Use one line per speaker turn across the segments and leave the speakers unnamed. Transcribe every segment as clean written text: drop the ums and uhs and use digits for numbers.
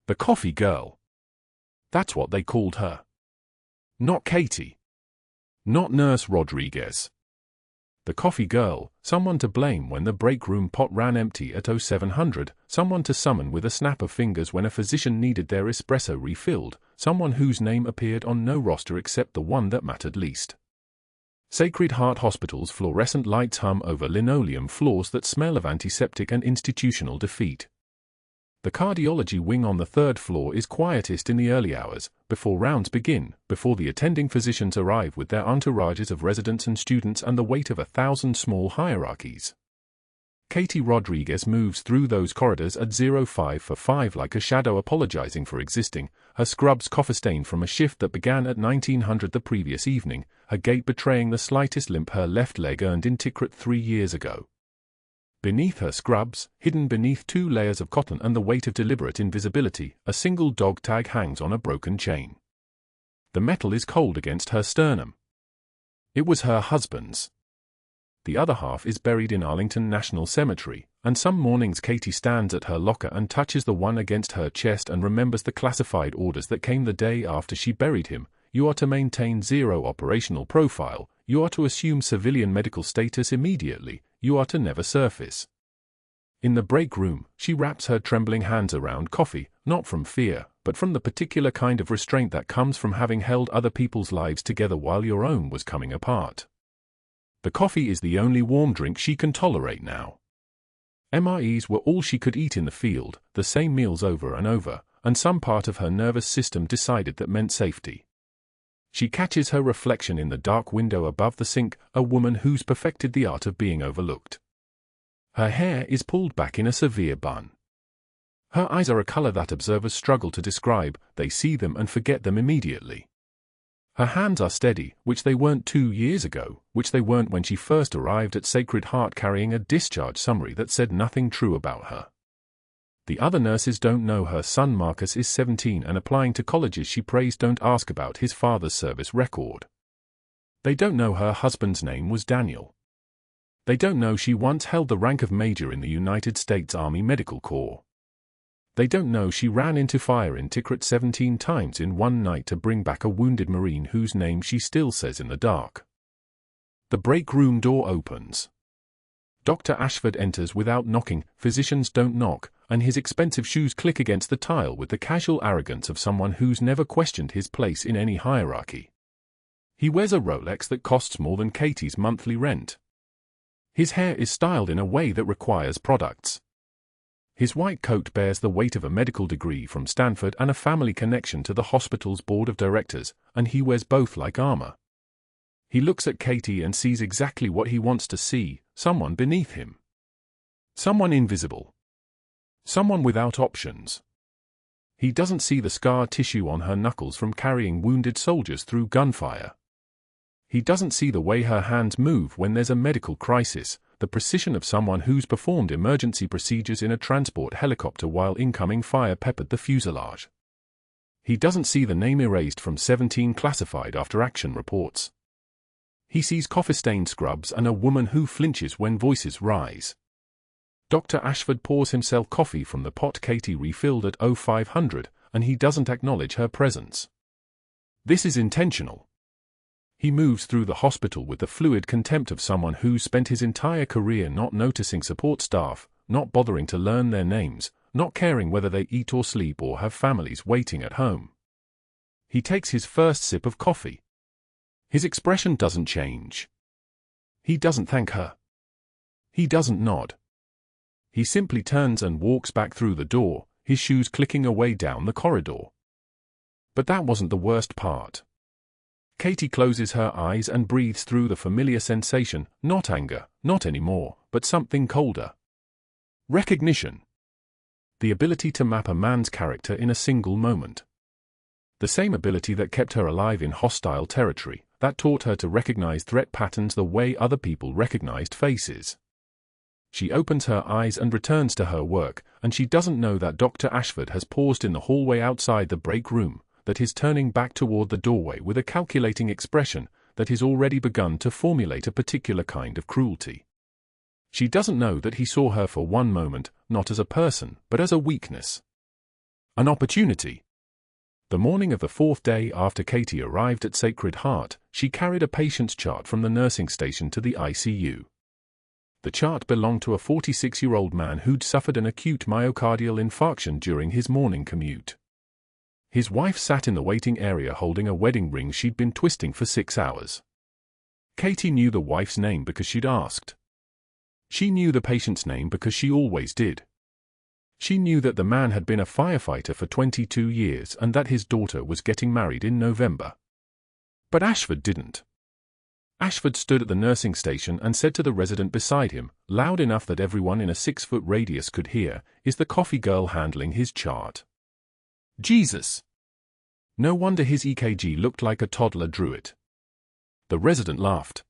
The coffee girl. That's what they called her. Not Katie. Not Nurse Rodriguez. The coffee girl, someone to blame when the break room pot ran empty at 0700, someone to summon with a snap of fingers when a physician needed their espresso refilled, someone whose name appeared on no roster except the one that mattered least. Sacred Heart Hospital's fluorescent lights hum over linoleum floors that smell of antiseptic and institutional defeat. The cardiology wing on the third floor is quietest in the early hours, before rounds begin, before the attending physicians arrive with their entourages of residents and students and the weight of 1,000 small hierarchies. Katie Rodriguez moves through those corridors at 05 for 5 like a shadow apologizing for existing, her scrubs coffee-stained from a shift that began at 1900 the previous evening, her gait betraying the slightest limp her left leg earned in Tikrit 3 years ago. Beneath her scrubs, hidden beneath 2 layers of cotton and the weight of deliberate invisibility, a single dog tag hangs on a broken chain. The metal is cold against her sternum. It was her husband's. The other half is buried in Arlington National Cemetery, and some mornings Katie stands at her locker and touches the one against her chest and remembers the classified orders that came the day after she buried him. You are to maintain zero operational profile, you are to assume civilian medical status immediately, you are to never surface. In the break room, she wraps her trembling hands around coffee, not from fear, but from the particular kind of restraint that comes from having held other people's lives together while your own was coming apart. The coffee is the only warm drink she can tolerate now. MREs were all she could eat in the field, the same meals over and over, and some part of her nervous system decided that meant safety. She catches her reflection in the dark window above the sink, a woman who's perfected the art of being overlooked. Her hair is pulled back in a severe bun. Her eyes are a color that observers struggle to describe, they see them and forget them immediately. Her hands are steady, which they weren't 2 years ago, which they weren't when she first arrived at Sacred Heart carrying a discharge summary that said nothing true about her. The other nurses don't know her son Marcus is 17 and applying to colleges she prays don't ask about his father's service record. They don't know her husband's name was Daniel. They don't know she once held the rank of major in the United States Army Medical Corps. They don't know she ran into fire in Tikrit 17 times in one night to bring back a wounded Marine whose name she still says in the dark. The break room door opens. Dr. Ashford enters without knocking, physicians don't knock, and his expensive shoes click against the tile with the casual arrogance of someone who's never questioned his place in any hierarchy. He wears a Rolex that costs more than Katie's monthly rent. His hair is styled in a way that requires products. His white coat bears the weight of a medical degree from Stanford and a family connection to the hospital's board of directors, and he wears both like armor. He looks at Katie and sees exactly what he wants to see, someone beneath him. Someone invisible. Someone without options. He doesn't see the scar tissue on her knuckles from carrying wounded soldiers through gunfire. He doesn't see the way her hands move when there's a medical crisis, the precision of someone who's performed emergency procedures in a transport helicopter while incoming fire peppered the fuselage. He doesn't see the name erased from 17 classified after-action reports. He sees coffee-stained scrubs and a woman who flinches when voices rise. Dr. Ashford pours himself coffee from the pot Katie refilled at 0500, and he doesn't acknowledge her presence. This is intentional. He moves through the hospital with the fluid contempt of someone who's spent his entire career not noticing support staff, not bothering to learn their names, not caring whether they eat or sleep or have families waiting at home. He takes his first sip of coffee. His expression doesn't change. He doesn't thank her. He doesn't nod. He simply turns and walks back through the door, his shoes clicking away down the corridor. But that wasn't the worst part. Katie closes her eyes and breathes through the familiar sensation, not anger, not anymore, but something colder. Recognition. The ability to map a man's character in a single moment. The same ability that kept her alive in hostile territory, that taught her to recognize threat patterns the way other people recognized faces. She opens her eyes and returns to her work, and she doesn't know that Dr. Ashford has paused in the hallway outside the break room, that he's turning back toward the doorway with a calculating expression, that he's already begun to formulate a particular kind of cruelty. She doesn't know that he saw her for one moment, not as a person, but as a weakness. An opportunity. The morning of the fourth day after Katie arrived at Sacred Heart, she carried a patient's chart from the nursing station to the ICU. The chart belonged to a 46-year-old man who'd suffered an acute myocardial infarction during his morning commute. His wife sat in the waiting area holding a wedding ring she'd been twisting for 6 hours. Katie knew the wife's name because she'd asked. She knew the patient's name because she always did. She knew that the man had been a firefighter for 22 years and that his daughter was getting married in November. But Ashford didn't. Ashford stood at the nursing station and said to the resident beside him, loud enough that everyone in a 6-foot radius could hear, "Is the coffee girl handling his chart?" Jesus! No wonder his EKG looked like a toddler drew it. The resident laughed.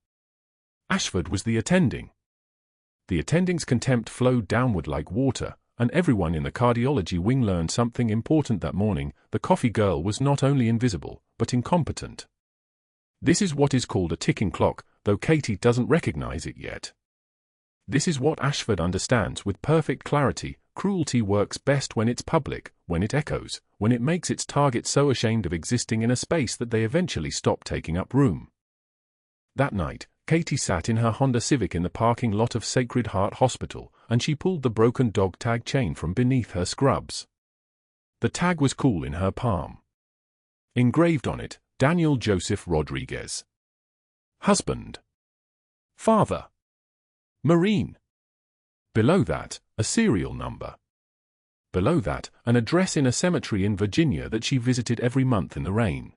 Ashford was the attending. The attending's contempt flowed downward like water, and everyone in the cardiology wing learned something important that morning: the coffee girl was not only invisible, but incompetent. This is what is called a ticking clock, though Katie doesn't recognize it yet. This is what Ashford understands with perfect clarity: cruelty works best when it's public, when it echoes, when it makes its target so ashamed of existing in a space that they eventually stop taking up room. That night, Katie sat in her Honda Civic in the parking lot of Sacred Heart Hospital, and she pulled the broken dog tag chain from beneath her scrubs. The tag was cool in her palm. Engraved on it, Daniel Joseph Rodriguez. Husband. Father. Marine. Below that, a serial number. Below that, an address in a cemetery in Virginia that she visited every month in the rain.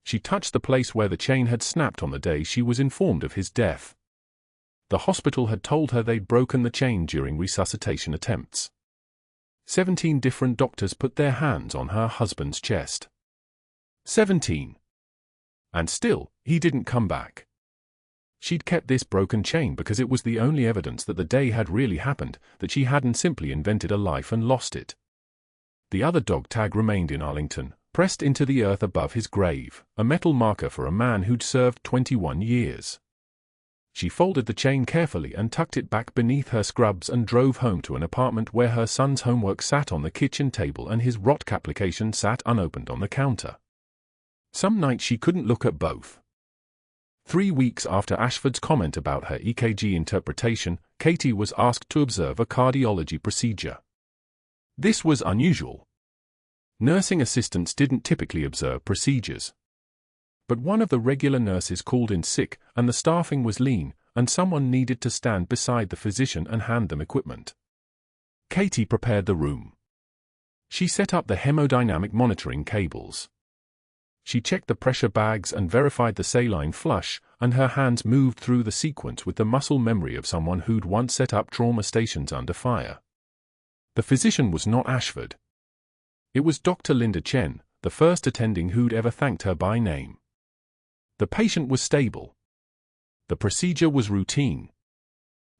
She touched the place where the chain had snapped on the day she was informed of his death. The hospital had told her they'd broken the chain during resuscitation attempts. 17 different doctors put their hands on her husband's chest. 17. And still, he didn't come back. She'd kept this broken chain because it was the only evidence that the day had really happened, that she hadn't simply invented a life and lost it. The other dog tag remained in Arlington, pressed into the earth above his grave, a metal marker for a man who'd served 21 years. She folded the chain carefully and tucked it back beneath her scrubs and drove home to an apartment where her son's homework sat on the kitchen table and his ROTC application sat unopened on the counter. Some nights she couldn't look at both. 3 weeks after Ashford's comment about her EKG interpretation, Katie was asked to observe a cardiology procedure. This was unusual. Nursing assistants didn't typically observe procedures. But one of the regular nurses called in sick, and the staffing was lean, and someone needed to stand beside the physician and hand them equipment. Katie prepared the room. She set up the hemodynamic monitoring cables. She checked the pressure bags and verified the saline flush, and her hands moved through the sequence with the muscle memory of someone who'd once set up trauma stations under fire. The physician was not Ashford. It was Dr. Linda Chen, the first attending who'd ever thanked her by name. The patient was stable. The procedure was routine.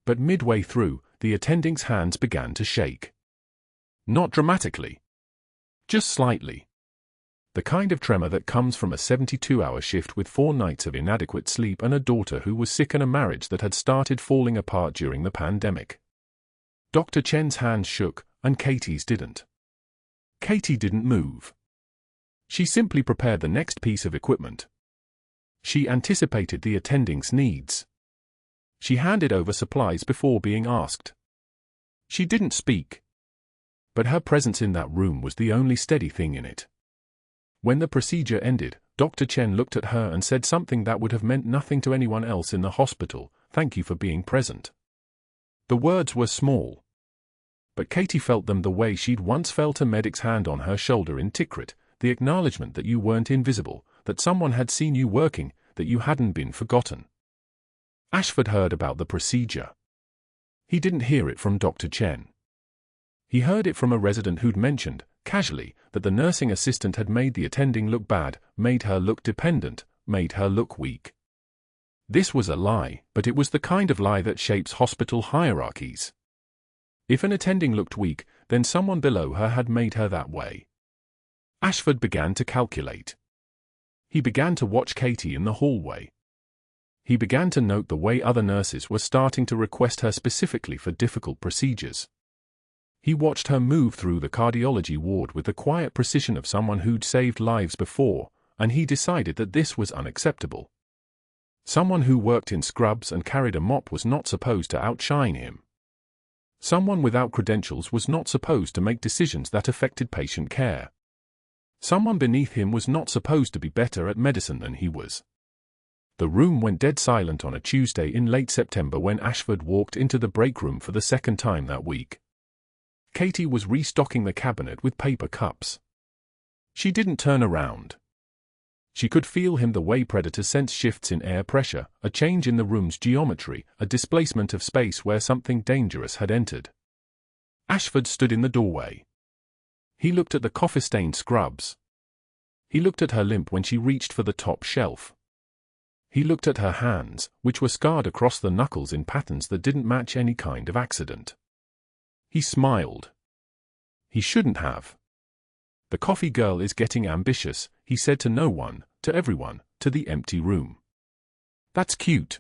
But midway through, the attending's hands began to shake. Not dramatically. Just slightly. The kind of tremor that comes from a 72-hour shift with 4 nights of inadequate sleep and a daughter who was sick and a marriage that had started falling apart during the pandemic. Dr. Chen's hands shook, and Katie's didn't. Katie didn't move. She simply prepared the next piece of equipment. She anticipated the attending's needs. She handed over supplies before being asked. She didn't speak. But her presence in that room was the only steady thing in it. When the procedure ended, Dr. Chen looked at her and said something that would have meant nothing to anyone else in the hospital: "Thank you for being present." The words were small. But Katie felt them the way she'd once felt a medic's hand on her shoulder in Tikrit, the acknowledgement that you weren't invisible, that someone had seen you working, that you hadn't been forgotten. Ashford heard about the procedure. He didn't hear it from Dr. Chen. He heard it from a resident who'd mentioned, casually, that the nursing assistant had made the attending look bad, made her look dependent, made her look weak. This was a lie, but it was the kind of lie that shapes hospital hierarchies. If an attending looked weak, then someone below her had made her that way. Ashford began to calculate. He began to watch Katie in the hallway. He began to note the way other nurses were starting to request her specifically for difficult procedures. He watched her move through the cardiology ward with the quiet precision of someone who'd saved lives before, and he decided that this was unacceptable. Someone who worked in scrubs and carried a mop was not supposed to outshine him. Someone without credentials was not supposed to make decisions that affected patient care. Someone beneath him was not supposed to be better at medicine than he was. The room went dead silent on a Tuesday in late September when Ashford walked into the break room for the second time that week. Katie was restocking the cabinet with paper cups. She didn't turn around. She could feel him the way predators sense shifts in air pressure, a change in the room's geometry, a displacement of space where something dangerous had entered. Ashford stood in the doorway. He looked at the coffee-stained scrubs. He looked at her limp when she reached for the top shelf. He looked at her hands, which were scarred across the knuckles in patterns that didn't match any kind of accident. He smiled. He shouldn't have. The coffee girl is getting ambitious, he said to no one, to everyone, to the empty room. That's cute.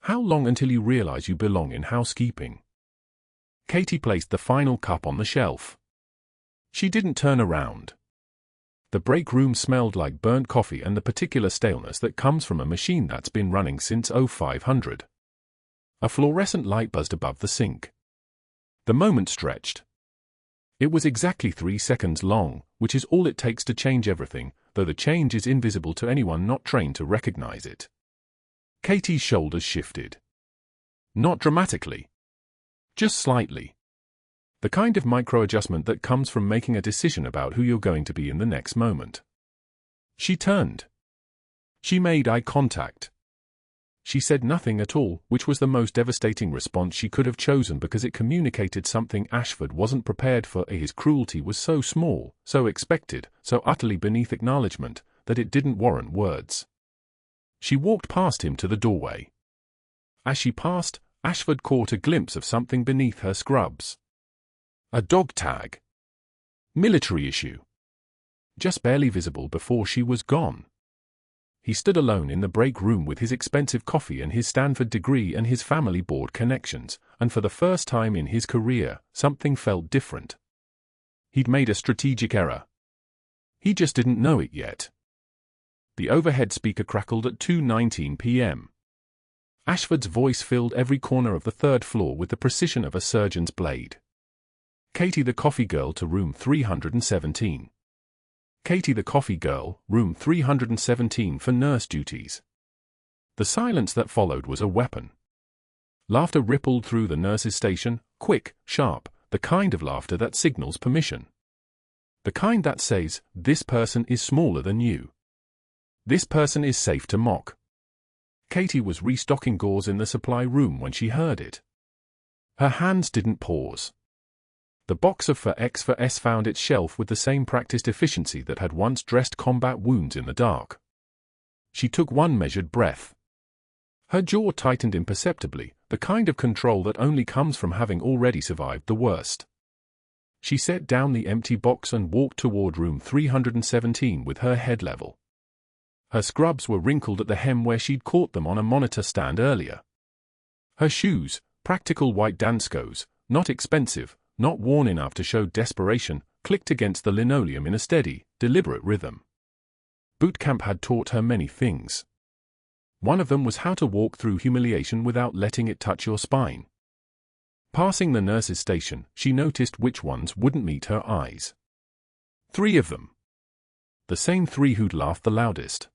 How long until you realize you belong in housekeeping? Katie placed the final cup on the shelf. She didn't turn around. The break room smelled like burnt coffee and the particular staleness that comes from a machine that's been running since 0500. A fluorescent light buzzed above the sink. The moment stretched. It was exactly 3 seconds long, which is all it takes to change everything, though the change is invisible to anyone not trained to recognize it. Katie's shoulders shifted. Not dramatically. Just slightly. The kind of micro-adjustment that comes from making a decision about who you're going to be in the next moment. She turned. She made eye contact. She said nothing at all, which was the most devastating response she could have chosen because it communicated something Ashford wasn't prepared for. His cruelty was so small, so expected, so utterly beneath acknowledgement, that it didn't warrant words. She walked past him to the doorway. As she passed, Ashford caught a glimpse of something beneath her scrubs. A dog tag. Military issue. Just barely visible before she was gone. He stood alone in the break room with his expensive coffee and his Stanford degree and his family board connections, and for the first time in his career, something felt different. He'd made a strategic error. He just didn't know it yet. The overhead speaker crackled at 2:19 p.m. Ashford's voice filled every corner of the third floor with the precision of a surgeon's blade. Katie the coffee girl to room 317. Katie the coffee girl, room 317 for nurse duties. The silence that followed was a weapon. Laughter rippled through the nurse's station, quick, sharp, the kind of laughter that signals permission. The kind that says, this person is smaller than you. This person is safe to mock. Katie was restocking gauze in the supply room when she heard it. Her hands didn't pause. The box of for X for S found its shelf with the same practiced efficiency that had once dressed combat wounds in the dark. She took one measured breath. Her jaw tightened imperceptibly, the kind of control that only comes from having already survived the worst. She set down the empty box and walked toward room 317 with her head level. Her scrubs were wrinkled at the hem where she'd caught them on a monitor stand earlier. Her shoes, practical white Danskos, not expensive, not worn enough to show desperation, clicked against the linoleum in a steady, deliberate rhythm. Boot camp had taught her many things. One of them was how to walk through humiliation without letting it touch your spine. Passing the nurse's station, she noticed which ones wouldn't meet her eyes. 3 of them. The same 3 who'd laughed the loudest.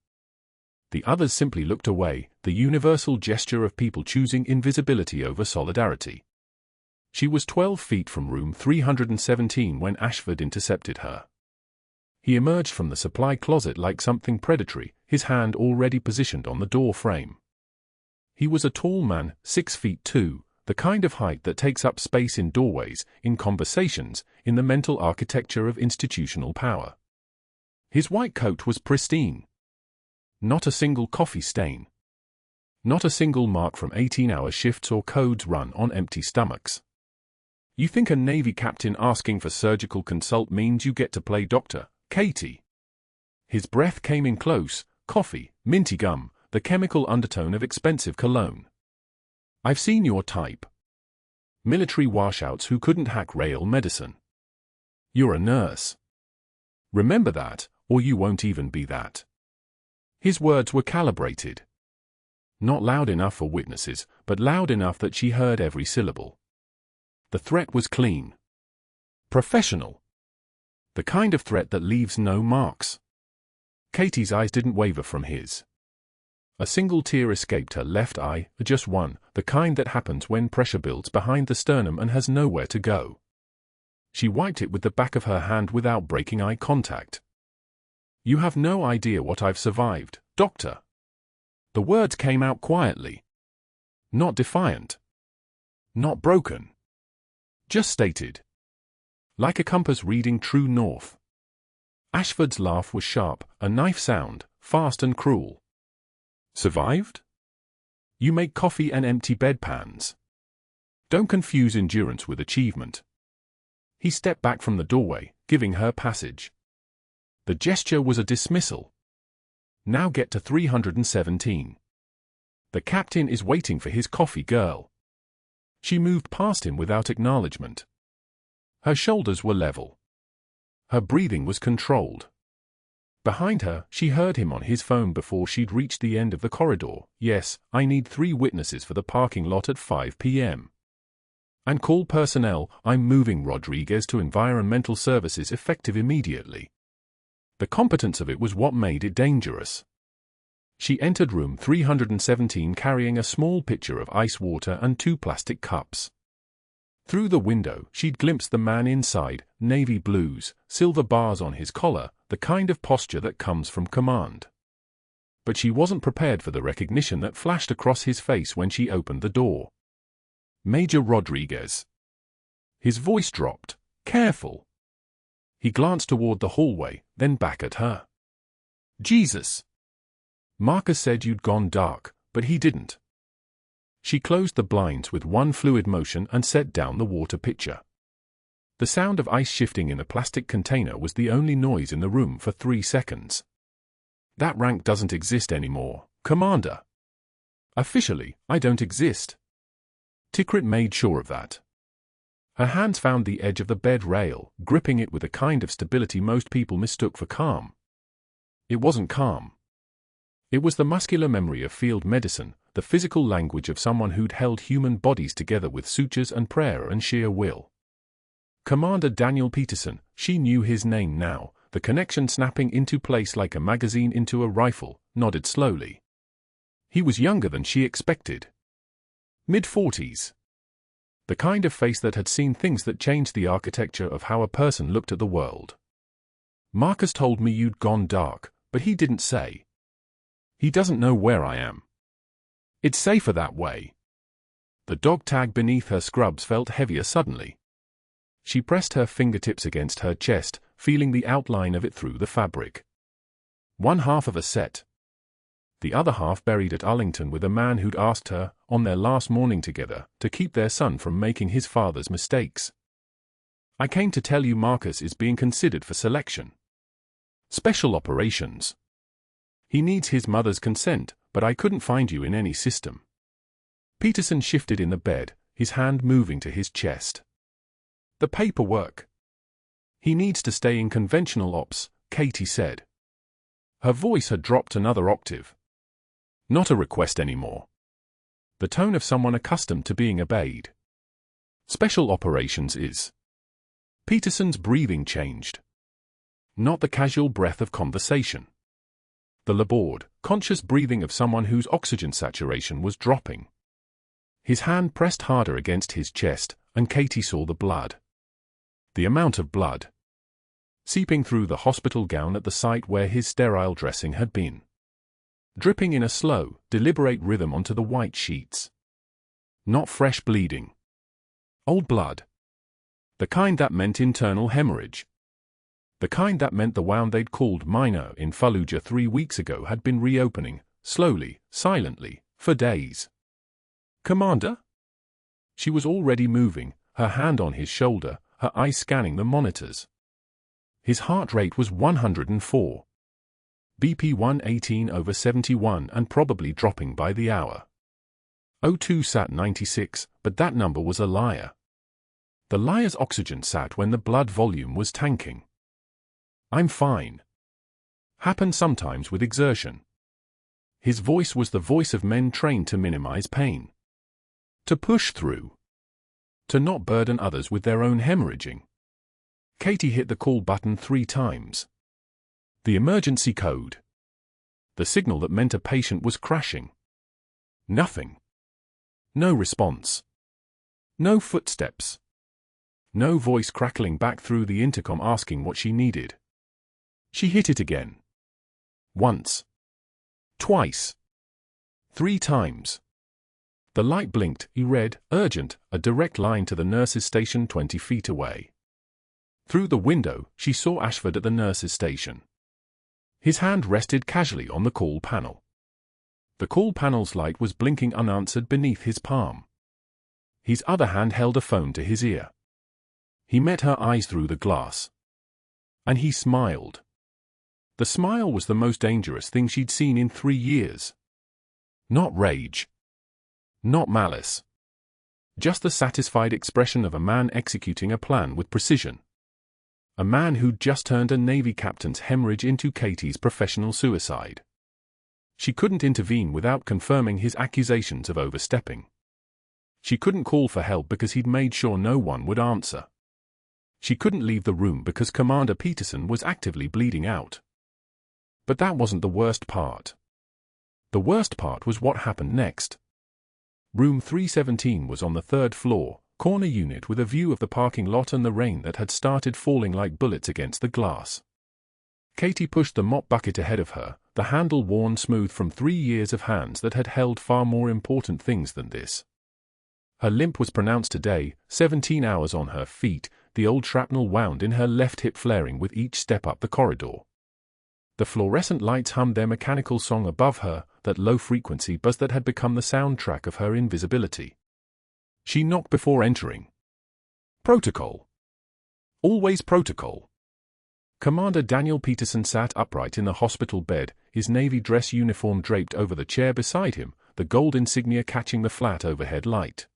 The others simply looked away, the universal gesture of people choosing invisibility over solidarity. She was 12 feet from room 317 when Ashford intercepted her. He emerged from the supply closet like something predatory, his hand already positioned on the door frame. He was a tall man, 6 feet 2, the kind of height that takes up space in doorways, in conversations, in the mental architecture of institutional power. His white coat was pristine. Not a single coffee stain. Not a single mark from 18-hour shifts or codes run on empty stomachs. You think a Navy captain asking for surgical consult means you get to play doctor, Katie? His breath came in close, coffee, minty gum, the chemical undertone of expensive cologne. I've seen your type. Military washouts who couldn't hack real medicine. You're a nurse. Remember that, or you won't even be that. His words were calibrated. Not loud enough for witnesses, but loud enough that she heard every syllable. The threat was clean. Professional. The kind of threat that leaves no marks. Katie's eyes didn't waver from his. A single tear escaped her left eye, just one, the kind that happens when pressure builds behind the sternum and has nowhere to go. She wiped it with the back of her hand without breaking eye contact. You have no idea what I've survived, Doctor. The words came out quietly. Not defiant. Not broken. Just stated. Like a compass reading true north. Ashford's laugh was sharp, a knife sound, fast and cruel. Survived? You make coffee and empty bedpans. Don't confuse endurance with achievement. He stepped back from the doorway, giving her passage. The gesture was a dismissal. Now get to 317. The captain is waiting for his coffee girl. She moved past him without acknowledgement. Her shoulders were level. Her breathing was controlled. Behind her, she heard him on his phone before she'd reached the end of the corridor. Yes, I need 3 witnesses for the parking lot at 5 p.m. And call personnel, I'm moving Rodriguez to environmental services effective immediately. The competence of it was what made it dangerous. She entered room 317 carrying a small pitcher of ice water and 2 plastic cups. Through the window, she'd glimpsed the man inside, navy blues, silver bars on his collar, the kind of posture that comes from command. But she wasn't prepared for the recognition that flashed across his face when she opened the door. Major Rodriguez. His voice dropped. Careful. He glanced toward the hallway, then back at her. Jesus. Marcus said you'd gone dark, but he didn't. She closed the blinds with one fluid motion and set down the water pitcher. The sound of ice shifting in the plastic container was the only noise in the room for 3 seconds. That rank doesn't exist anymore, Commander. Officially, I don't exist. Tikrit made sure of that. Her hands found the edge of the bed rail, gripping it with a kind of stability most people mistook for calm. It wasn't calm. It was the muscular memory of field medicine, the physical language of someone who'd held human bodies together with sutures and prayer and sheer will. Commander Daniel Peterson, she knew his name now, the connection snapping into place like a magazine into a rifle, nodded slowly. He was younger than she expected. Mid-40s. The kind of face that had seen things that changed the architecture of how a person looked at the world. Marcus told me you'd gone dark, but he didn't say. He doesn't know where I am. It's safer that way. The dog tag beneath her scrubs felt heavier suddenly. She pressed her fingertips against her chest, feeling the outline of it through the fabric. One half of a set. The other half buried at Arlington with a man who'd asked her, on their last morning together, to keep their son from making his father's mistakes. I came to tell you Marcus is being considered for selection. Special operations. He needs his mother's consent, but I couldn't find you in any system. Peterson shifted in the bed, his hand moving to his chest. The paperwork. He needs to stay in conventional ops, Katie said. Her voice had dropped another octave. Not a request anymore. The tone of someone accustomed to being obeyed. Special operations is. Peterson's breathing changed. Not the casual breath of conversation. The labored, conscious breathing of someone whose oxygen saturation was dropping. His hand pressed harder against his chest, and Katie saw the blood. The amount of blood. Seeping through the hospital gown at the site where his sterile dressing had been. Dripping in a slow, deliberate rhythm onto the white sheets. Not fresh bleeding. Old blood. The kind that meant internal hemorrhage. The kind that meant the wound they'd called minor in Fallujah 3 weeks ago had been reopening, slowly, silently, for days. Commander? She was already moving, her hand on his shoulder, her eyes scanning the monitors. His heart rate was 104. BP 118/71 and probably dropping by the hour. O2 sat 96, but that number was a liar. The liar's oxygen sat when the blood volume was tanking. I'm fine. Happened sometimes with exertion. His voice was the voice of men trained to minimize pain. To push through. To not burden others with their own hemorrhaging. Katie hit the call button 3 times. The emergency code. The signal that meant a patient was crashing. Nothing. No response. No footsteps. No voice crackling back through the intercom asking what she needed. She hit it again. Once. Twice. 3 times. The light blinked. He read, urgent, a direct line to the nurse's station 20 feet away. Through the window, she saw Ashford at the nurse's station. His hand rested casually on the call panel. The call panel's light was blinking unanswered beneath his palm. His other hand held a phone to his ear. He met her eyes through the glass. And he smiled. The smile was the most dangerous thing she'd seen in 3 years. Not rage. Not malice. Just the satisfied expression of a man executing a plan with precision. A man who'd just turned a Navy captain's hemorrhage into Katie's professional suicide. She couldn't intervene without confirming his accusations of overstepping. She couldn't call for help because he'd made sure no one would answer. She couldn't leave the room because Commander Peterson was actively bleeding out. But that wasn't the worst part. The worst part was what happened next. Room 317 was on the 3rd floor, corner unit with a view of the parking lot and the rain that had started falling like bullets against the glass. Katie pushed the mop bucket ahead of her, the handle worn smooth from 3 years of hands that had held far more important things than this. Her limp was pronounced today, 17 hours on her feet, the old shrapnel wound in her left hip flaring with each step up the corridor. The fluorescent lights hummed their mechanical song above her, that low-frequency buzz that had become the soundtrack of her invisibility. She knocked before entering. Protocol. Always protocol. Commander Daniel Peterson sat upright in the hospital bed, his Navy dress uniform draped over the chair beside him, the gold insignia catching the flat overhead light.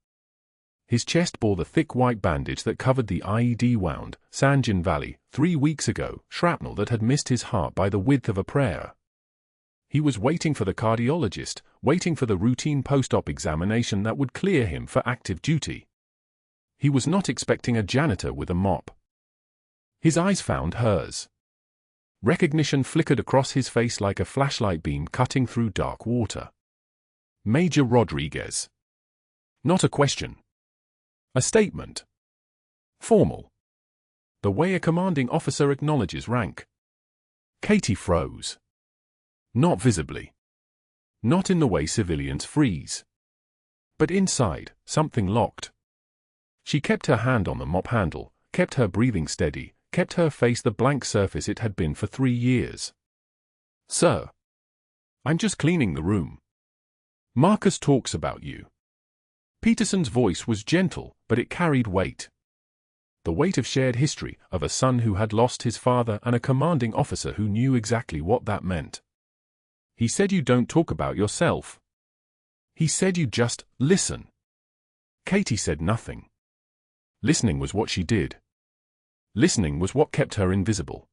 His chest bore the thick white bandage that covered the IED wound, Sanjin Valley, 3 weeks ago, shrapnel that had missed his heart by the width of a prayer. He was waiting for the cardiologist, waiting for the routine post-op examination that would clear him for active duty. He was not expecting a janitor with a mop. His eyes found hers. Recognition flickered across his face like a flashlight beam cutting through dark water. Major Rodriguez. Not a question. A statement. Formal. The way a commanding officer acknowledges rank. Katie froze. Not visibly. Not in the way civilians freeze. But inside, something locked. She kept her hand on the mop handle, kept her breathing steady, kept her face the blank surface it had been for 3 years. Sir. I'm just cleaning the room. Marcus talks about you. Peterson's voice was gentle, but it carried weight. The weight of shared history, of a son who had lost his father and a commanding officer who knew exactly what that meant. He said you don't talk about yourself. He said you just listen. Katie said nothing. Listening was what she did. Listening was what kept her invisible.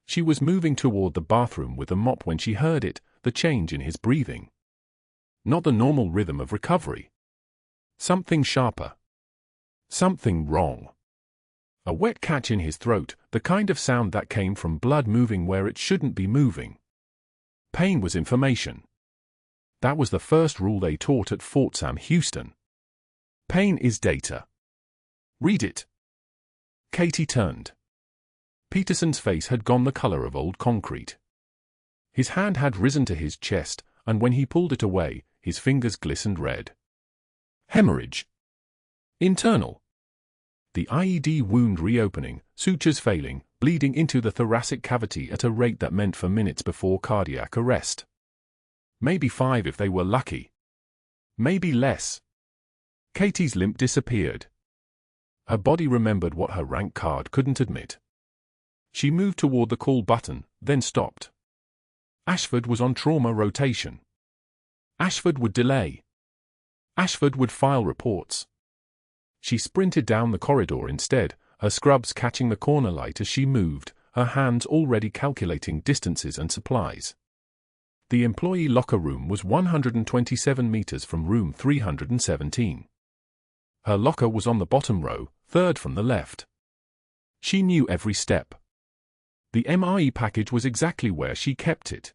She was moving toward the bathroom with the mop when she heard it, the change in his breathing. Not the normal rhythm of recovery. Something sharper. Something wrong. A wet catch in his throat, the kind of sound that came from blood moving where it shouldn't be moving. Pain was information. That was the first rule they taught at Fort Sam Houston. Pain is data. Read it. Katie turned. Peterson's face had gone the color of old concrete. His hand had risen to his chest, and when he pulled it away, his fingers glistened red. Hemorrhage. Internal. The IED wound reopening, sutures failing, bleeding into the thoracic cavity at a rate that meant for minutes before cardiac arrest. Maybe 5 if they were lucky. Maybe less. Katie's limp disappeared. Her body remembered what her rank card couldn't admit. She moved toward the call button, then stopped. Ashford was on trauma rotation. Ashford would delay. Ashford would file reports. She sprinted down the corridor instead, her scrubs catching the corner light as she moved, her hands already calculating distances and supplies. The employee locker room was 127 meters from room 317. Her locker was on the bottom row, third from the left. She knew every step. The MRE package was exactly where she kept it.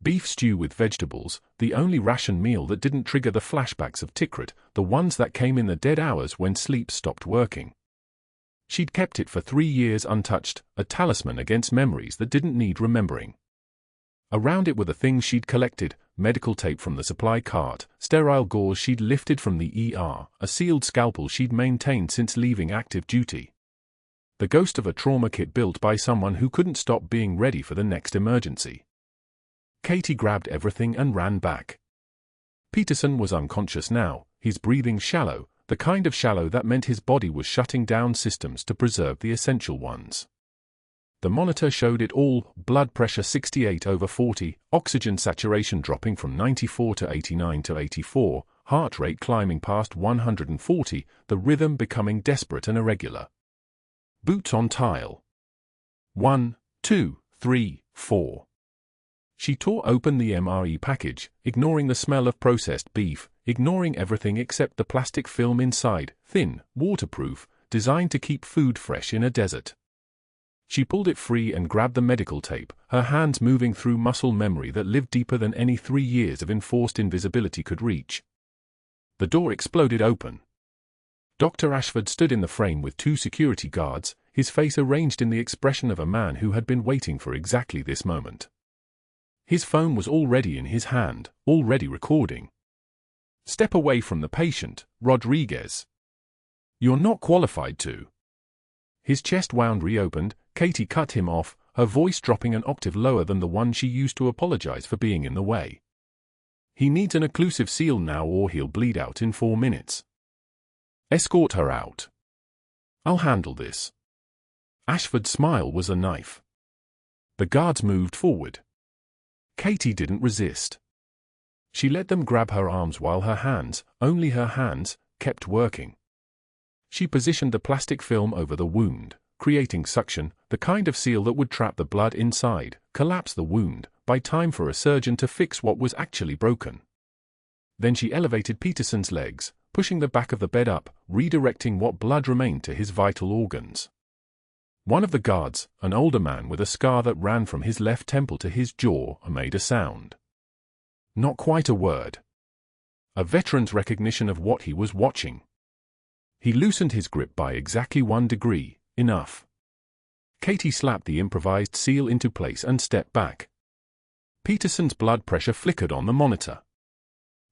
Beef stew with vegetables, the only ration meal that didn't trigger the flashbacks of Tikrit, the ones that came in the dead hours when sleep stopped working. She'd kept it for 3 years untouched, a talisman against memories that didn't need remembering. Around it were the things she'd collected: medical tape from the supply cart, sterile gauze she'd lifted from the ER, a sealed scalpel she'd maintained since leaving active duty. The ghost of a trauma kit built by someone who couldn't stop being ready for the next emergency. Katie grabbed everything and ran back. Peterson was unconscious now, his breathing shallow, the kind of shallow that meant his body was shutting down systems to preserve the essential ones. The monitor showed it all: blood pressure 68/40, oxygen saturation dropping from 94 to 89 to 84, heart rate climbing past 140, the rhythm becoming desperate and irregular. Boots on tile. 1, 2, 3, 4. She tore open the MRE package, ignoring the smell of processed beef, ignoring everything except the plastic film inside, thin, waterproof, designed to keep food fresh in a desert. She pulled it free and grabbed the medical tape, her hands moving through muscle memory that lived deeper than any 3 years of enforced invisibility could reach. The door exploded open. Dr. Ashford stood in the frame with 2 security guards, his face arranged in the expression of a man who had been waiting for exactly this moment. His phone was already in his hand, already recording. "Step away from the patient, Rodriguez. You're not qualified to." His chest wound reopened. Katie cut him off, her voice dropping an octave lower than the one she used to apologize for being in the way. "He needs an occlusive seal now or he'll bleed out in 4 minutes. Escort her out. I'll handle this." Ashford's smile was a knife. The guards moved forward. Katie didn't resist. She let them grab her arms while her hands, only her hands, kept working. She positioned the plastic film over the wound, creating suction, the kind of seal that would trap the blood inside, collapse the wound, buy time for a surgeon to fix what was actually broken. Then she elevated Peterson's legs, pushing the back of the bed up, redirecting what blood remained to his vital organs. One of the guards, an older man with a scar that ran from his left temple to his jaw, made a sound. Not quite a word. A veteran's recognition of what he was watching. He loosened his grip by exactly 1 degree, enough. Katie slapped the improvised seal into place and stepped back. Peterson's blood pressure flickered on the monitor.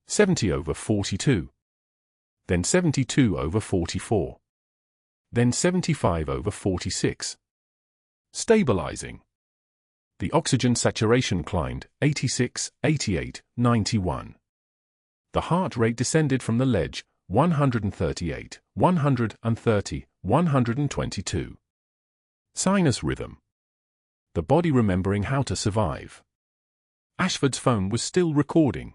70/42. Then 72/44. Then 75/46. Stabilizing. The oxygen saturation climbed, 86, 88, 91. The heart rate descended from the ledge, 138, 130, 122. Sinus rhythm. The body remembering how to survive. Ashford's phone was still recording.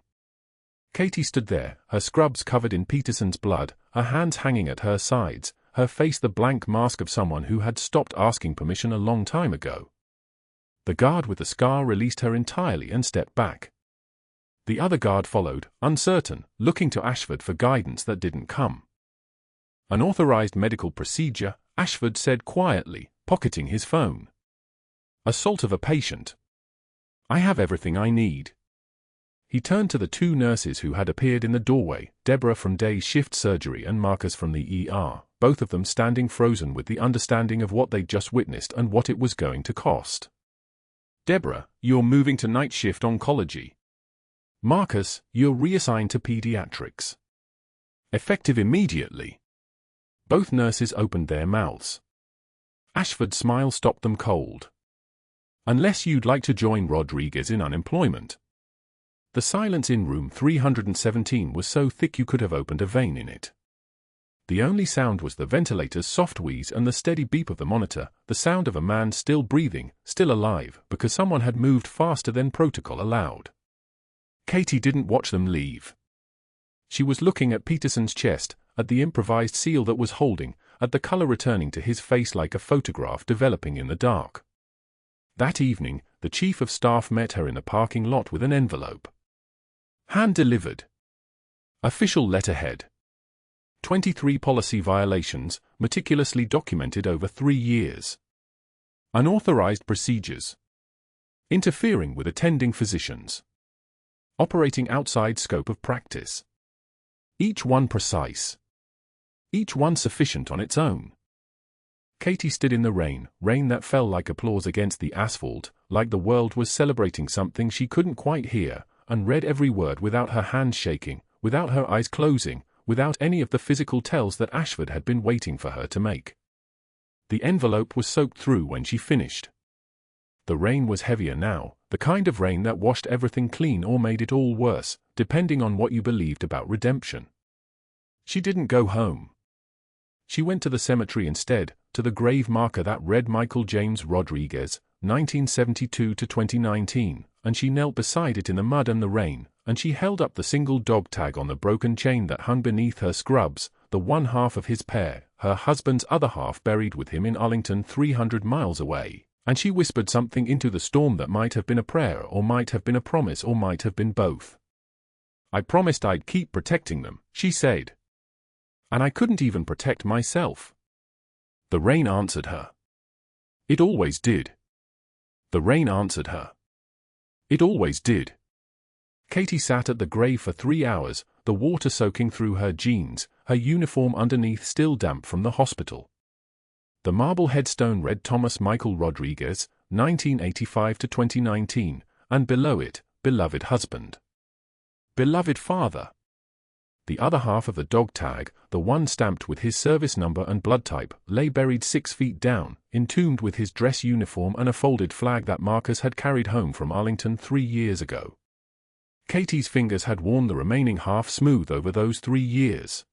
Katie stood there, her scrubs covered in Peterson's blood, her hands hanging at her sides, her face the blank mask of someone who had stopped asking permission a long time ago. The guard with the scar released her entirely and stepped back. The other guard followed, uncertain, looking to Ashford for guidance that didn't come. "An authorized medical procedure," Ashford said quietly, pocketing his phone. "Assault of a patient. I have everything I need." He turned to the 2 nurses who had appeared in the doorway, Deborah from day shift surgery and Marcus from the ER, both of them standing frozen with the understanding of what they'd just witnessed and what it was going to cost. "Deborah, you're moving to night shift oncology. Marcus, you're reassigned to pediatrics. Effective immediately." Both nurses opened their mouths. Ashford's smile stopped them cold. "Unless you'd like to join Rodriguez in unemployment." The silence in room 317 was so thick you could have opened a vein in it. The only sound was the ventilator's soft wheeze and the steady beep of the monitor, the sound of a man still breathing, still alive, because someone had moved faster than protocol allowed. Katie didn't watch them leave. She was looking at Peterson's chest, at the improvised seal that was holding, at the color returning to his face like a photograph developing in the dark. That evening, the chief of staff met her in the parking lot with an envelope. Hand-delivered. Official letterhead. 23 policy violations, meticulously documented over 3 years. Unauthorized procedures. Interfering with attending physicians. Operating outside scope of practice. Each one precise. Each one sufficient on its own. Katie stood in the rain that fell like applause against the asphalt, like the world was celebrating something she couldn't quite hear, and read every word without her hands shaking, without her eyes closing, without any of the physical tells that Ashford had been waiting for her to make. The envelope was soaked through when she finished. The rain was heavier now, the kind of rain that washed everything clean or made it all worse, depending on what you believed about redemption. She didn't go home. She went to the cemetery instead, to the grave marker that read Michael James Rodriguez, 1972 to 2019, and she knelt beside it in the mud and the rain, and she held up the single dog tag on the broken chain that hung beneath her scrubs, the one half of his pair, her husband's other half buried with him in Arlington 300 miles away, and she whispered something into the storm that might have been a prayer or might have been a promise or might have been both. I promised I'd keep protecting them, she said. And I couldn't even protect myself. The rain answered her. It always did. The rain answered her. It always did. Katie sat at the grave for 3 hours, the water soaking through her jeans, her uniform underneath still damp from the hospital. The marble headstone read Thomas Michael Rodriguez, 1985 to 2019, and below it, beloved husband. Beloved father. The other half of the dog tag, the one stamped with his service number and blood type, lay buried 6 feet down, entombed with his dress uniform and a folded flag that Marcus had carried home from Arlington 3 years ago. Katie's fingers had worn the remaining half smooth over those 3 years.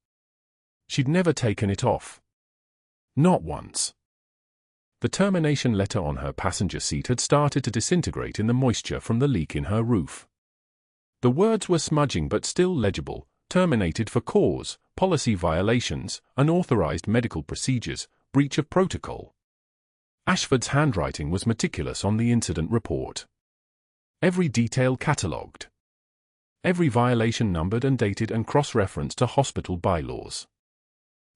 She'd never taken it off. Not once. The termination letter on her passenger seat had started to disintegrate in the moisture from the leak in her roof. The words were smudging but still legible. Terminated for cause, policy violations, unauthorized medical procedures, breach of protocol. Ashford's handwriting was meticulous on the incident report. Every detail catalogued. Every violation numbered and dated and cross-referenced to hospital bylaws.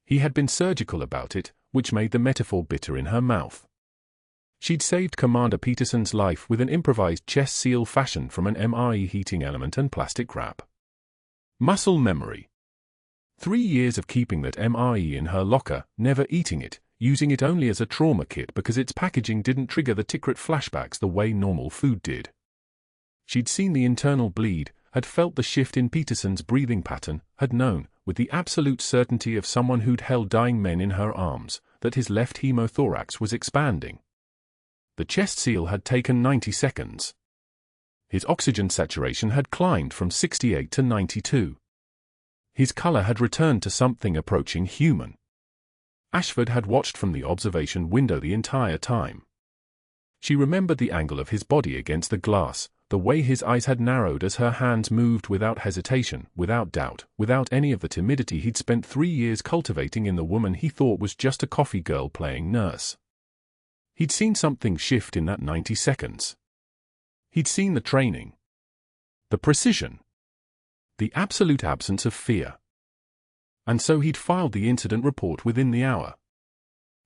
He had been surgical about it, which made the metaphor bitter in her mouth. She'd saved Commander Peterson's life with an improvised chest seal fashioned from an MRE heating element and plastic wrap. Muscle memory. 3 years of keeping that MRE in her locker, never eating it, using it only as a trauma kit because its packaging didn't trigger the Tikrit flashbacks the way normal food did. She'd seen the internal bleed, had felt the shift in Peterson's breathing pattern, had known, with the absolute certainty of someone who'd held dying men in her arms, that his left hemothorax was expanding. The chest seal had taken 90 seconds. His oxygen saturation had climbed from 68 to 92. His color had returned to something approaching human. Ashford had watched from the observation window the entire time. She remembered the angle of his body against the glass, the way his eyes had narrowed as her hands moved without hesitation, without doubt, without any of the timidity he'd spent 3 years cultivating in the woman he thought was just a coffee girl playing nurse. He'd seen something shift in that 90 seconds. He'd seen the training. The precision. The absolute absence of fear. And so he'd filed the incident report within the hour.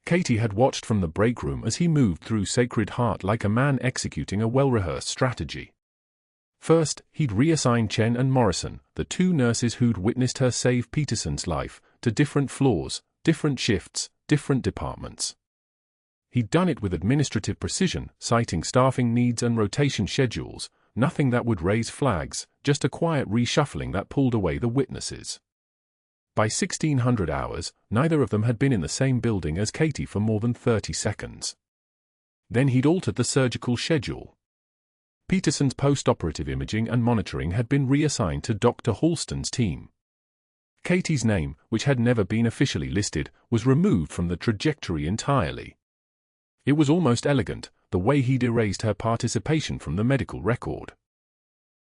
Katie had watched from the break room as he moved through Sacred Heart like a man executing a well-rehearsed strategy. First, he'd reassigned Chen and Morrison, the 2 nurses who'd witnessed her save Peterson's life, to different floors, different shifts, different departments. He'd done it with administrative precision, citing staffing needs and rotation schedules, nothing that would raise flags, just a quiet reshuffling that pulled away the witnesses. By 1600 hours, neither of them had been in the same building as Katie for more than 30 seconds. Then he'd altered the surgical schedule. Peterson's post-operative imaging and monitoring had been reassigned to Dr. Halston's team. Katie's name, which had never been officially listed, was removed from the trajectory entirely. It was almost elegant, the way he'd erased her participation from the medical record.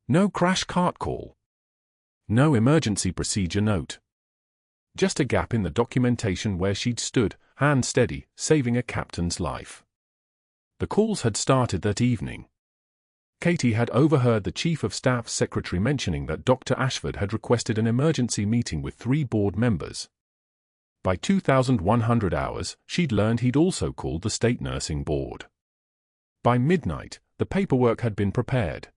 No crash cart call. No emergency procedure note. Just a gap in the documentation where she'd stood, hand steady, saving a captain's life. The calls had started that evening. Katie had overheard the Chief of Staff's secretary mentioning that Dr. Ashford had requested an emergency meeting with 3 board members. By 2100 hours, she'd learned he'd also called the State Nursing Board. By midnight, the paperwork had been prepared.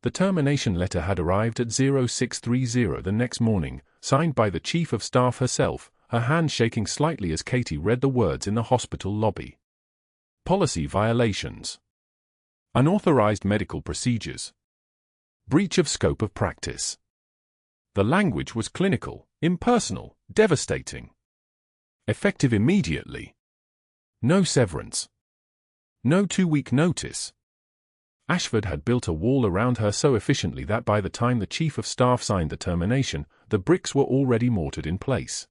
The termination letter had arrived at 0630 the next morning, signed by the Chief of Staff herself, her hand shaking slightly as Katie read the words in the hospital lobby. Policy violations. Unauthorized medical procedures. Breach of scope of practice. The language was clinical, impersonal, devastating. Effective immediately. No severance. No 2-week notice. Ashford had built a wall around her so efficiently that by the time the Chief of Staff signed the termination, the bricks were already mortared in place.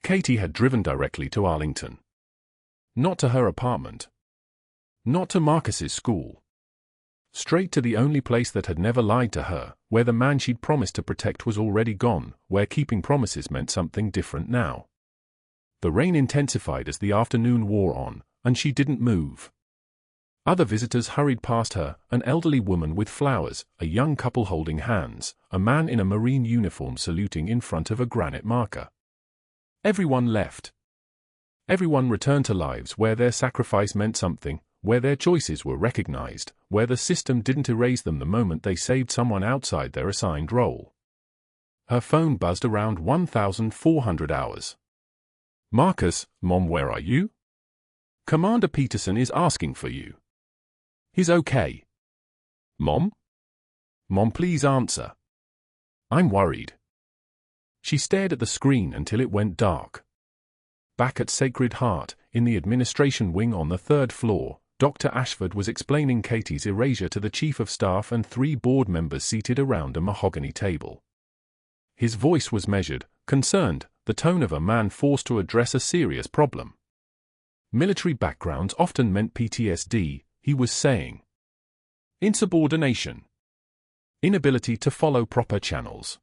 Katie had driven directly to Arlington. Not to her apartment. Not to Marcus's school. Straight to the only place that had never lied to her, where the man she'd promised to protect was already gone, where keeping promises meant something different now. The rain intensified as the afternoon wore on, and she didn't move. Other visitors hurried past her, an elderly woman with flowers, a young couple holding hands, a man in a Marine uniform saluting in front of a granite marker. Everyone left. Everyone returned to lives where their sacrifice meant something, where their choices were recognized, where the system didn't erase them the moment they saved someone outside their assigned role. Her phone buzzed around 1400 hours. Marcus, Mom, where are you? Commander Peterson is asking for you. He's okay. Mom? Mom, please answer. I'm worried. She stared at the screen until it went dark. Back at Sacred Heart, in the administration wing on the 3rd floor, Dr. Ashford was explaining Katie's erasure to the Chief of Staff and 3 board members seated around a mahogany table. His voice was measured, concerned, the tone of a man forced to address a serious problem. Military backgrounds often meant PTSD, he was saying. Insubordination. Inability to follow proper channels.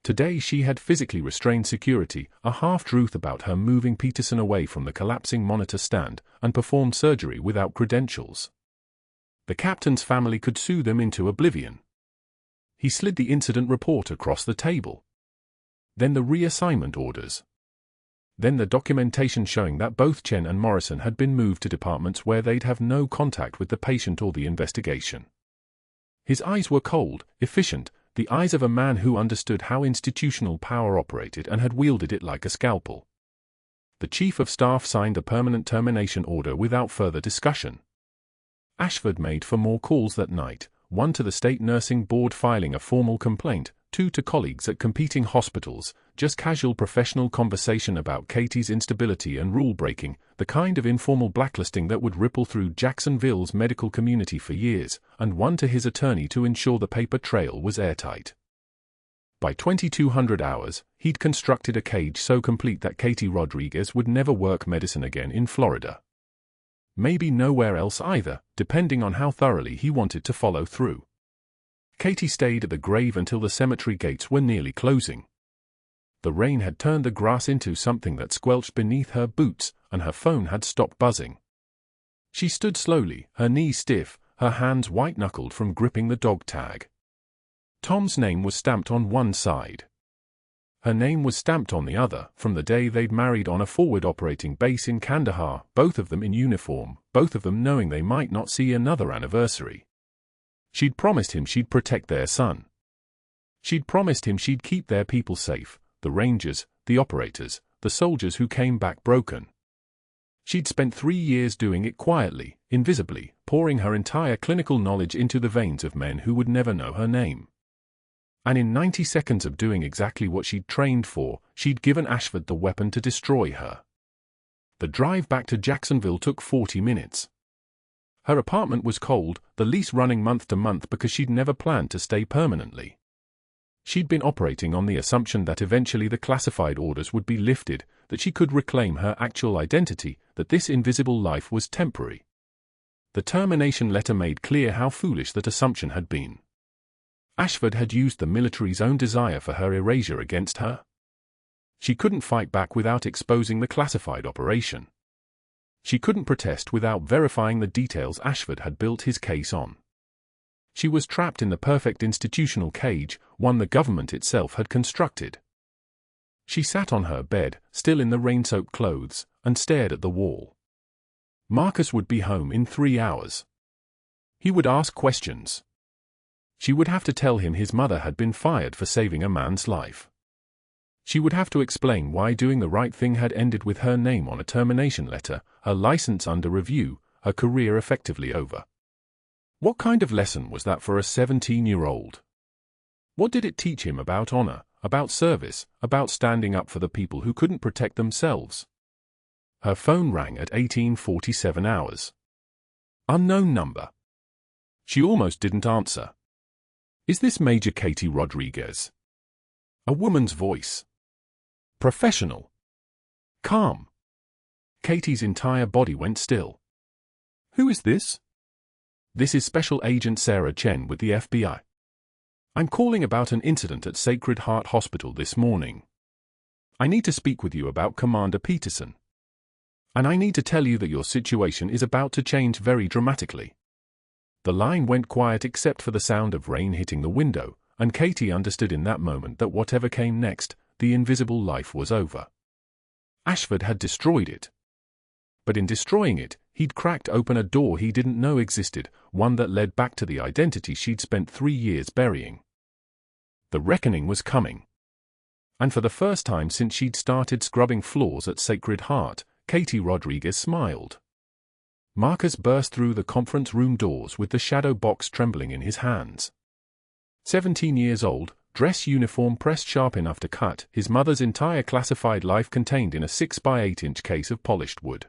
Today she had physically restrained security, a half-truth about her moving Peterson away from the collapsing monitor stand, and performed surgery without credentials. The captain's family could sue them into oblivion. He slid the incident report across the table. Then the reassignment orders. Then the documentation showing that both Chen and Morrison had been moved to departments where they'd have no contact with the patient or the investigation. His eyes were cold, efficient, the eyes of a man who understood how institutional power operated and had wielded it like a scalpel. The Chief of Staff signed a permanent termination order without further discussion. Ashford made for more calls that night, 1 to the State Nursing Board filing a formal complaint, 2 to colleagues at competing hospitals, just casual professional conversation about Katie's instability and rule-breaking, the kind of informal blacklisting that would ripple through Jacksonville's medical community for years, and 1 to his attorney to ensure the paper trail was airtight. By 2200 hours, he'd constructed a cage so complete that Katie Rodriguez would never work medicine again in Florida. Maybe nowhere else either, depending on how thoroughly he wanted to follow through. Katie stayed at the grave until the cemetery gates were nearly closing. The rain had turned the grass into something that squelched beneath her boots, and her phone had stopped buzzing. She stood slowly, her knees stiff, her hands white-knuckled from gripping the dog tag. Tom's name was stamped on one side. Her name was stamped on the other, from the day they'd married on a forward operating base in Kandahar, both of them in uniform, both of them knowing they might not see another anniversary. She'd promised him she'd protect their son. She'd promised him she'd keep their people safe, the Rangers, the operators, the soldiers who came back broken. She'd spent 3 years doing it quietly, invisibly, pouring her entire clinical knowledge into the veins of men who would never know her name. And in 90 seconds of doing exactly what she'd trained for, she'd given Ashford the weapon to destroy her. The drive back to Jacksonville took 40 minutes. Her apartment was cold, the lease running month to month because she'd never planned to stay permanently. She'd been operating on the assumption that eventually the classified orders would be lifted, that she could reclaim her actual identity, that this invisible life was temporary. The termination letter made clear how foolish that assumption had been. Ashford had used the military's own desire for her erasure against her. She couldn't fight back without exposing the classified operation. She couldn't protest without verifying the details Ashford had built his case on. She was trapped in the perfect institutional cage, one the government itself had constructed. She sat on her bed, still in the rain-soaked clothes, and stared at the wall. Marcus would be home in 3 hours. He would ask questions. She would have to tell him his mother had been fired for saving a man's life. She would have to explain why doing the right thing had ended with her name on a termination letter, her license under review, her career effectively over. What kind of lesson was that for a 17-year-old? What did it teach him about honor, about service, about standing up for the people who couldn't protect themselves? Her phone rang at 18:47 hours. Unknown number. She almost didn't answer. Is this Major Katie Rodriguez? A woman's voice. Professional. Calm. Katie's entire body went still. Who is this? This is Special Agent Sarah Chen with the FBI. I'm calling about an incident at Sacred Heart Hospital this morning. I need to speak with you about Commander Peterson. And I need to tell you that your situation is about to change very dramatically. The line went quiet except for the sound of rain hitting the window, and Katie understood in that moment that whatever came next, the invisible life was over. Ashford had destroyed it. But in destroying it, he'd cracked open a door he didn't know existed, one that led back to the identity she'd spent 3 years burying. The reckoning was coming. And for the first time since she'd started scrubbing floors at Sacred Heart, Katie Rodriguez smiled. Marcus burst through the conference room doors with the shadow box trembling in his hands. 17 years old, dress uniform pressed sharp enough to cut his mother's entire classified life contained in a 6x8-inch case of polished wood.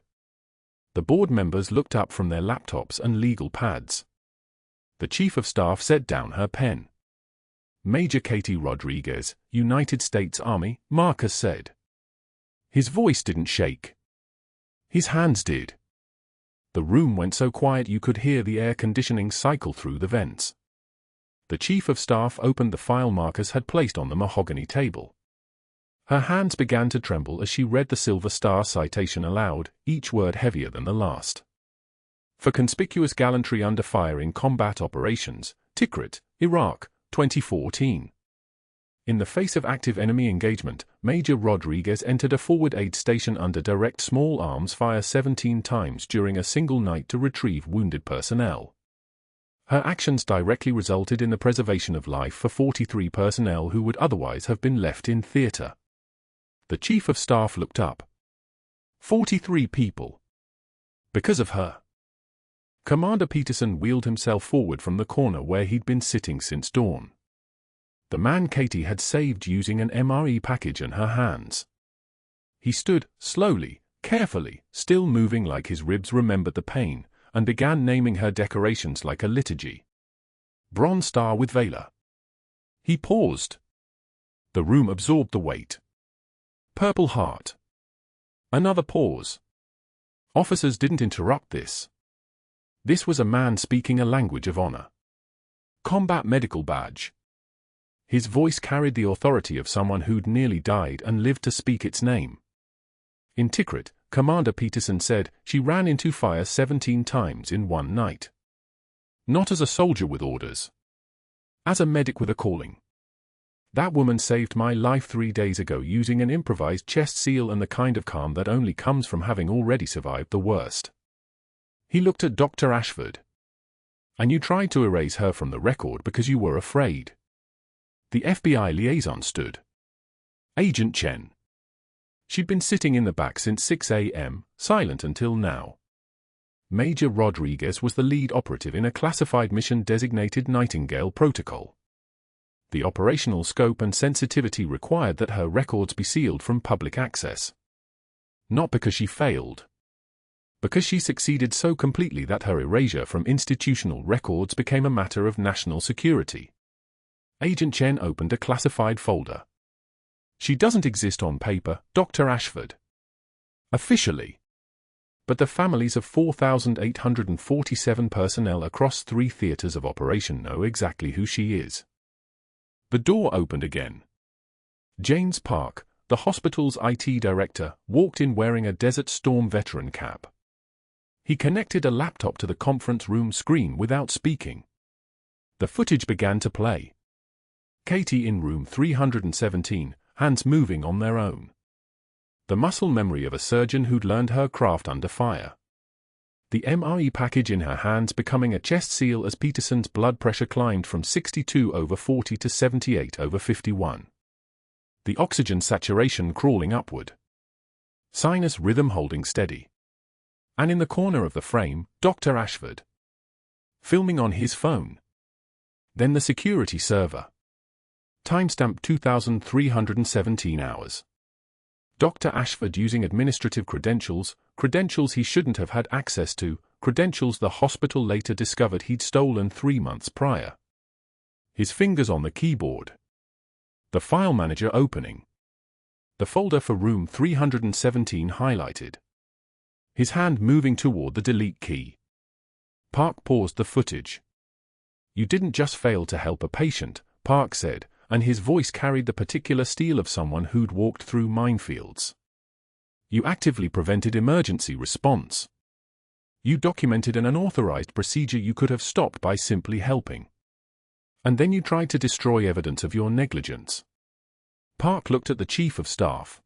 The board members looked up from their laptops and legal pads. The Chief of Staff set down her pen. Major Katie Rodriguez, United States Army, Marcus said. His voice didn't shake. His hands did. The room went so quiet you could hear the air conditioning cycle through the vents. The Chief of Staff opened the file Marcus had placed on the mahogany table. Her hands began to tremble as she read the Silver Star citation aloud, each word heavier than the last. For conspicuous gallantry under fire in combat operations, Tikrit, Iraq, 2014. In the face of active enemy engagement, Major Rodriguez entered a forward aid station under direct small arms fire 17 times during a single night to retrieve wounded personnel. Her actions directly resulted in the preservation of life for 43 personnel who would otherwise have been left in theater. The Chief of Staff looked up. 43 people. Because of her. Commander Peterson wheeled himself forward from the corner where he'd been sitting since dawn. The man Katie had saved using an MRE package in her hands. He stood, slowly, carefully, still moving like his ribs remembered the pain, and began naming her decorations like a liturgy. Bronze Star with Valor. He paused. The room absorbed the weight. Purple Heart. Another pause. Officers didn't interrupt this. This was a man speaking a language of honor. Combat Medical Badge. His voice carried the authority of someone who'd nearly died and lived to speak its name. In Tikrit, Commander Peterson said, she ran into fire 17 times in one night. Not as a soldier with orders. As a medic with a calling. That woman saved my life 3 days ago using an improvised chest seal and the kind of calm that only comes from having already survived the worst. He looked at Dr. Ashford. And you tried to erase her from the record because you were afraid. The FBI liaison stood. Agent Chen. She'd been sitting in the back since 6 a.m., silent until now. Major Rodriguez was the lead operative in a classified mission designated Nightingale Protocol. The operational scope and sensitivity required that her records be sealed from public access. Not because she failed. Because she succeeded so completely that her erasure from institutional records became a matter of national security. Agent Chen opened a classified folder. She doesn't exist on paper, Dr. Ashford. Officially. But the families of 4,847 personnel across 3 theaters of operation know exactly who she is. The door opened again. James Park, the hospital's IT director, walked in wearing a Desert Storm veteran cap. He connected a laptop to the conference room screen without speaking. The footage began to play. Katie in room 317, hands moving on their own. The muscle memory of a surgeon who'd learned her craft under fire. The MRE package in her hands becoming a chest seal as Peterson's blood pressure climbed from 62/40 to 78/51. The oxygen saturation crawling upward. Sinus rhythm holding steady. And in the corner of the frame, Dr. Ashford. Filming on his phone. Then the security server. Timestamp 2317 hours. Dr. Ashford using administrative credentials he shouldn't have had access to, credentials the hospital later discovered he'd stolen 3 months prior. His fingers on the keyboard. The file manager opening. The folder for room 317 highlighted. His hand moving toward the delete key. Park paused the footage. "You didn't just fail to help a patient," Park said, and his voice carried the particular steel of someone who'd walked through minefields. "You actively prevented emergency response. You documented an unauthorized procedure you could have stopped by simply helping. And then you tried to destroy evidence of your negligence." Park looked at the chief of staff.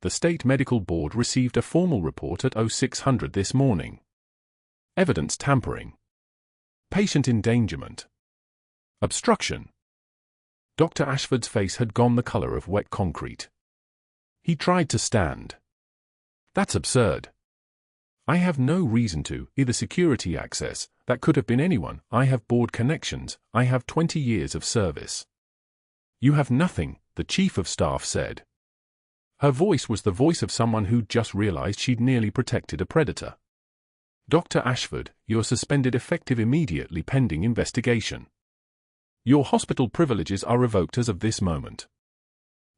The State Medical Board received a formal report at 0600 this morning. Evidence tampering. Patient endangerment. Obstruction. Dr. Ashford's face had gone the color of wet concrete. He tried to stand. "That's absurd. I have no reason to, either security access, that could have been anyone, I have board connections, I have 20 years of service." "You have nothing," the chief of staff said. Her voice was the voice of someone who'd just realized she'd nearly protected a predator. "Dr. Ashford, you're suspended effective immediately pending investigation. Your hospital privileges are revoked as of this moment.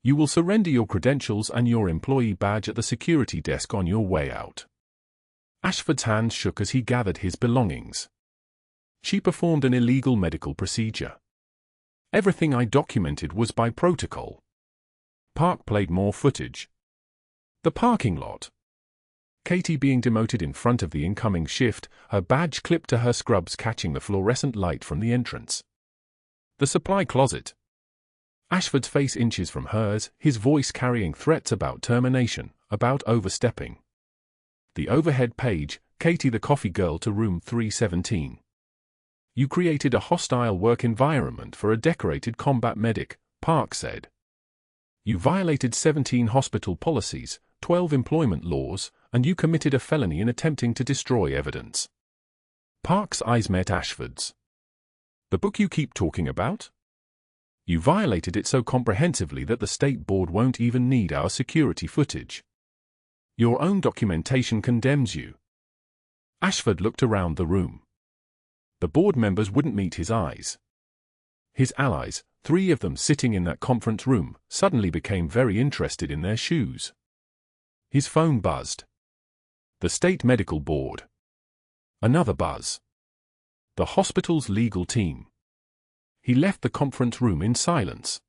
You will surrender your credentials and your employee badge at the security desk on your way out." Ashford's hands shook as he gathered his belongings. "She performed an illegal medical procedure. Everything I documented was by protocol." Park played more footage. The parking lot. Katie being demoted in front of the incoming shift, her badge clipped to her scrubs catching the fluorescent light from the entrance. The supply closet. Ashford's face inches from hers, his voice carrying threats about termination, about overstepping. The overhead page, Katie the coffee girl to room 317. "You created a hostile work environment for a decorated combat medic," Park said. "You violated 17 hospital policies, 12 employment laws, and you committed a felony in attempting to destroy evidence." Park's eyes met Ashford's. "The book you keep talking about? You violated it so comprehensively that the state board won't even need our security footage. Your own documentation condemns you." Ashford looked around the room. The board members wouldn't meet his eyes. His allies, 3 of them sitting in that conference room, suddenly became very interested in their shoes. His phone buzzed. The State Medical Board. Another buzz. The hospital's legal team. He left the conference room in silence.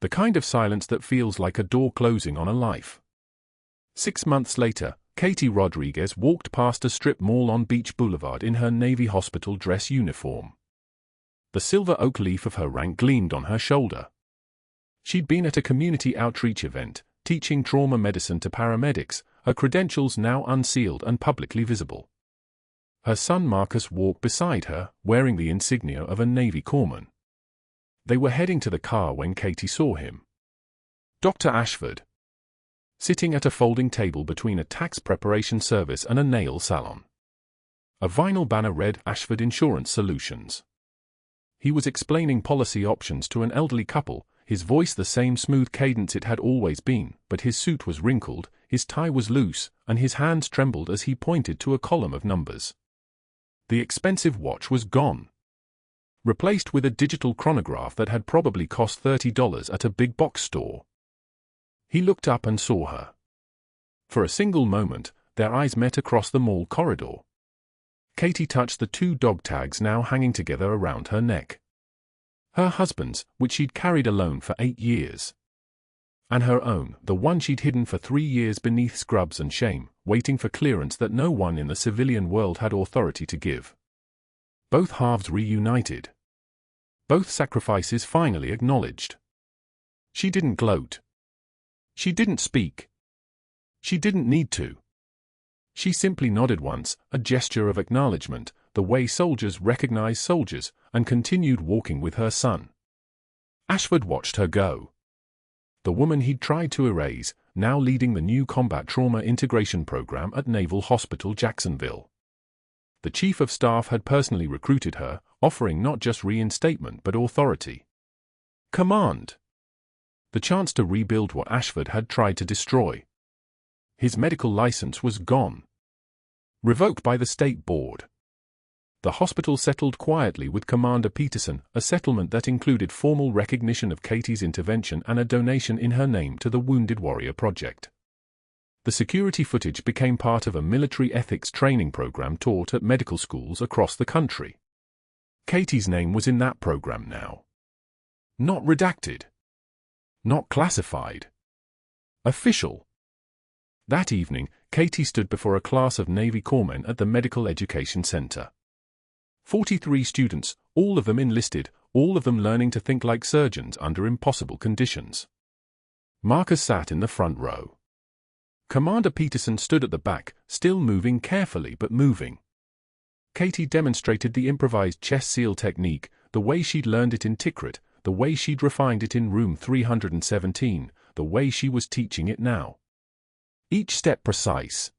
The kind of silence that feels like a door closing on a life. 6 months later, Katie Rodriguez walked past a strip mall on Beach Boulevard in her Navy hospital dress uniform. The silver oak leaf of her rank gleamed on her shoulder. She'd been at a community outreach event, teaching trauma medicine to paramedics, her credentials now unsealed and publicly visible. Her son Marcus walked beside her, wearing the insignia of a Navy corpsman. They were heading to the car when Katie saw him. Dr. Ashford. Sitting at a folding table between a tax preparation service and a nail salon. A vinyl banner read Ashford Insurance Solutions. He was explaining policy options to an elderly couple, his voice the same smooth cadence it had always been, but his suit was wrinkled, his tie was loose, and his hands trembled as he pointed to a column of numbers. The expensive watch was gone. Replaced with a digital chronograph that had probably cost $30 at a big box store. He looked up and saw her. For a single moment, their eyes met across the mall corridor. Katie touched the 2 dog tags now hanging together around her neck. Her husband's, which she'd carried alone for 8 years. And her own, the one she'd hidden for 3 years beneath scrubs and shame, waiting for clearance that no one in the civilian world had authority to give. Both halves reunited. Both sacrifices finally acknowledged. She didn't gloat. She didn't speak. She didn't need to. She simply nodded once, a gesture of acknowledgement, the way soldiers recognize soldiers, and continued walking with her son. Ashford watched her go. The woman he'd tried to erase, now leading the new combat trauma integration program at Naval Hospital Jacksonville. The chief of staff had personally recruited her, offering not just reinstatement but authority. Command. The chance to rebuild what Ashford had tried to destroy. His medical license was gone. Revoked by the state board. The hospital settled quietly with Commander Peterson, a settlement that included formal recognition of Katie's intervention and a donation in her name to the Wounded Warrior Project. The security footage became part of a military ethics training program taught at medical schools across the country. Katie's name was in that program now. Not redacted. Not classified. Official. That evening, Katie stood before a class of Navy corpsmen at the Medical Education Center. 43 students, all of them enlisted, all of them learning to think like surgeons under impossible conditions. Marcus sat in the front row. Commander Peterson stood at the back, still moving carefully but moving. Katie demonstrated the improvised chest seal technique, the way she'd learned it in Tikrit, the way she'd refined it in room 317, the way she was teaching it now. Each step precise.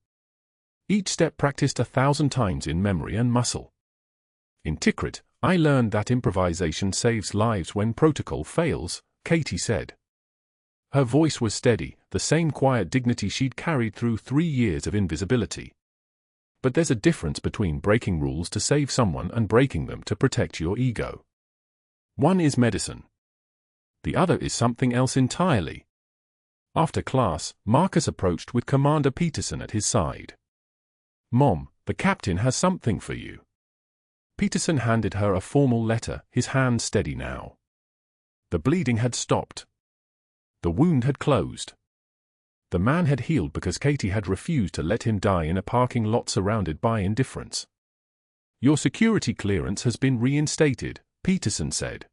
Each step practiced 1,000 times in memory and muscle. In Tikrit, I learned that improvisation saves lives when protocol fails, Katie said. Her voice was steady, the same quiet dignity she'd carried through 3 years of invisibility. But there's a difference between breaking rules to save someone and breaking them to protect your ego. One is medicine. The other is something else entirely. After class, Marcus approached with Commander Peterson at his side. "Mom, the captain has something for you." Peterson handed her a formal letter, his hand steady now. The bleeding had stopped. The wound had closed. The man had healed because Katie had refused to let him die in a parking lot surrounded by indifference. "Your security clearance has been reinstated," Peterson said.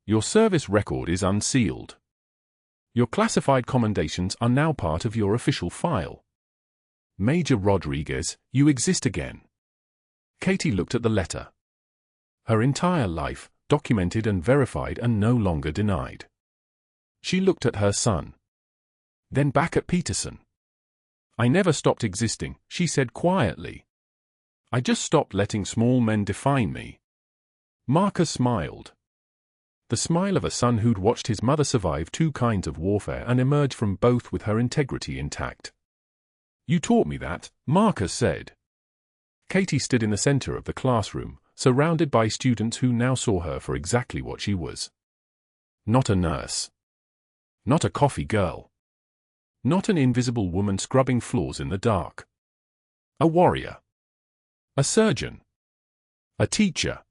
"Your service record is unsealed. Your classified commendations are now part of your official file. Major Rodriguez, you exist again." Katie looked at the letter. Her entire life, documented and verified and no longer denied. She looked at her son. Then back at Peterson. "I never stopped existing," she said quietly. "I just stopped letting small men define me." Marcus smiled. The smile of a son who'd watched his mother survive 2 kinds of warfare and emerge from both with her integrity intact. "You taught me that," Marcus said. Katie stood in the center of the classroom, surrounded by students who now saw her for exactly what she was. Not a nurse. Not a coffee girl. Not an invisible woman scrubbing floors in the dark. A warrior. A surgeon. A teacher.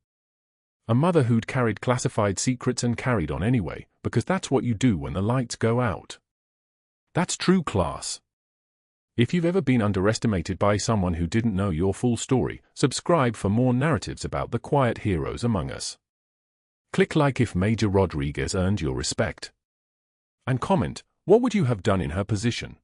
A mother who'd carried classified secrets and carried on anyway, because that's what you do when the lights go out. That's true class. If you've ever been underestimated by someone who didn't know your full story, subscribe for more narratives about the quiet heroes among us. Click like if Major Rodriguez earned your respect. And comment, what would you have done in her position?